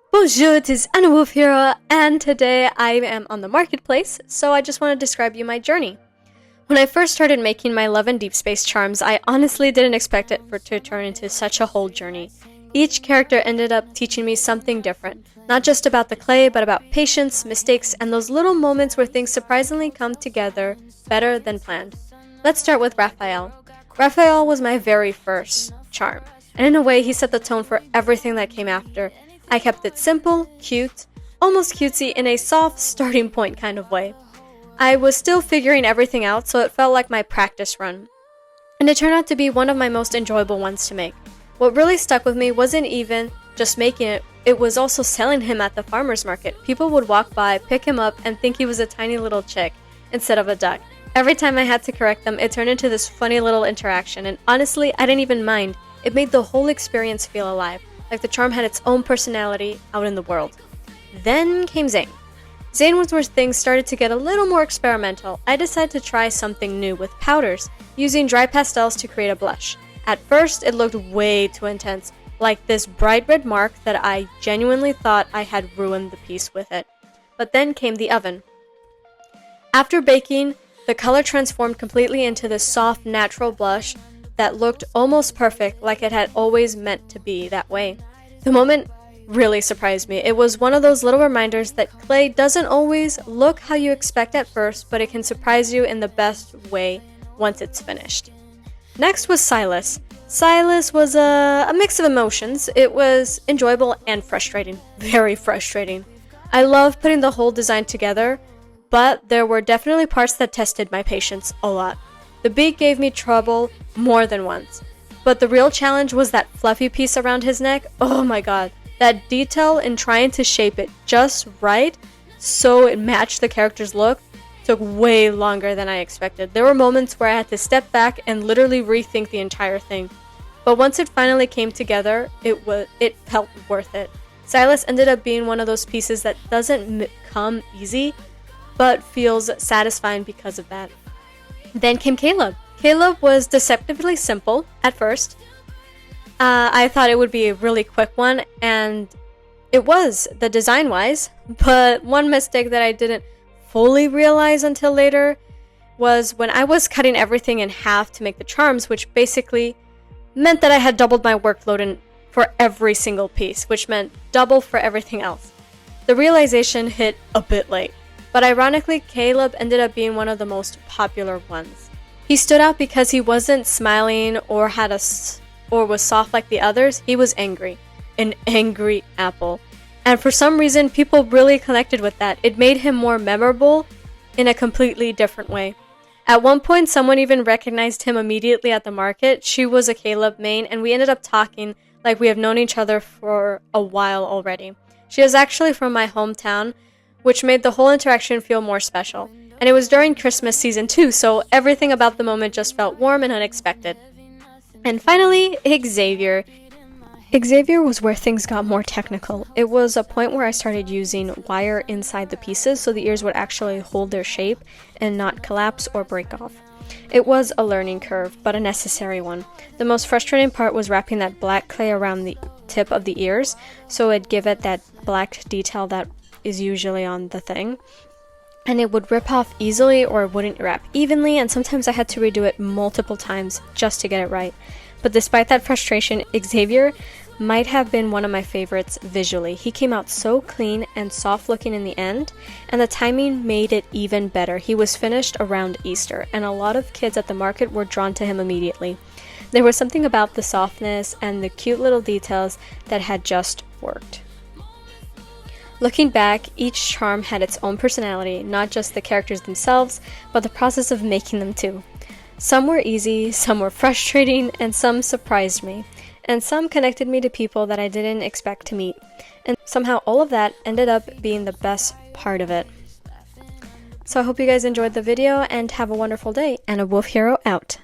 Bonjour, it is Anna Wolf here, and today I am on the marketplace, so I just want to describe you my journey. When I first started making my Love and Deepspace charms, I honestly didn't expect it to turn into such a whole journey. Each character ended up teaching me something different, not just about the clay, but about patience, mistakes, and those little moments where things surprisingly come together better than planned. Let's start with Rafayel. Rafayel was my very first charm, and in a way he set the tone for everything that came after. I kept it simple, cute, almost cutesy in a soft starting point kind of way. I was still figuring everything out, so it felt like my practice run. And it turned out to be one of my most enjoyable ones to make. What really stuck with me wasn't even just making it, it was also selling him at the farmer's market. People would walk by, pick him up, and think he was a tiny little chick instead of a duck. Every time I had to correct them, it turned into this funny little interaction, and honestly, I didn't even mind. It made the whole experience feel alive, like the charm had its own personality out in the world. Then came Zayne. Zayne was where things started to get a little more experimental. I decided to try something new with powders, using dry pastels to create a blush. At first, it looked way too intense, like this bright red mark that I genuinely thought I had ruined the piece with it. But then came the oven. After baking, the color transformed completely into this soft, natural blush that looked almost perfect, like it had always meant to be that way. The moment really surprised me. It was one of those little reminders that clay doesn't always look how you expect at first, but it can surprise you in the best way once it's finished. Next was Sylus. Sylus was a mix of emotions. It was enjoyable and frustrating. Very frustrating. I loved putting the whole design together, but there were definitely parts that tested my patience a lot. The beak gave me trouble more than once. But the real challenge was that fluffy piece around his neck. Oh my god. That detail in trying to shape it just right so it matched the character's look took way longer than I expected. There were moments where I had to step back and literally rethink the entire thing. But once it finally came together, it felt worth it. Sylus ended up being one of those pieces that doesn't come easy, but feels satisfying because of that. Then came Caleb. Caleb was deceptively simple at first. I thought it would be a really quick one, and it was, the design-wise, but one mistake that I didn't fully realize until later was when I was cutting everything in half to make the charms, which basically meant that I had doubled my workload for every single piece, which meant double for everything else. The realization hit a bit late. But ironically, Caleb ended up being one of the most popular ones. He stood out because he wasn't smiling or was soft like the others. He was angry. An angry apple. And for some reason, people really connected with that. It made him more memorable in a completely different way. At one point, someone even recognized him immediately at the market. She was a Caleb main, and we ended up talking like we have known each other for a while already. She is actually from my hometown, which made the whole interaction feel more special. And it was during Christmas season too, so everything about the moment just felt warm and unexpected. And finally, Xavier. Xavier was where things got more technical. It was a point where I started using wire inside the pieces so the ears would actually hold their shape and not collapse or break off. It was a learning curve, but a necessary one. The most frustrating part was wrapping that black clay around the tip of the ears so it'd give it that black detail that is usually on the thing, and it would rip off easily or it wouldn't wrap evenly, and sometimes I had to redo it multiple times just to get it right. But despite that frustration, Xavier might have been one of my favorites visually. He came out so clean and soft looking in the end, and the timing made it even better. He was finished around Easter, and a lot of kids at the market were drawn to him immediately. There was something about the softness and the cute little details that had just worked. Looking back, each charm had its own personality, not just the characters themselves, but the process of making them too. Some were easy, some were frustrating, and some surprised me. And some connected me to people that I didn't expect to meet. And somehow all of that ended up being the best part of it. So I hope you guys enjoyed the video and have a wonderful day. And a Wolf Hero out.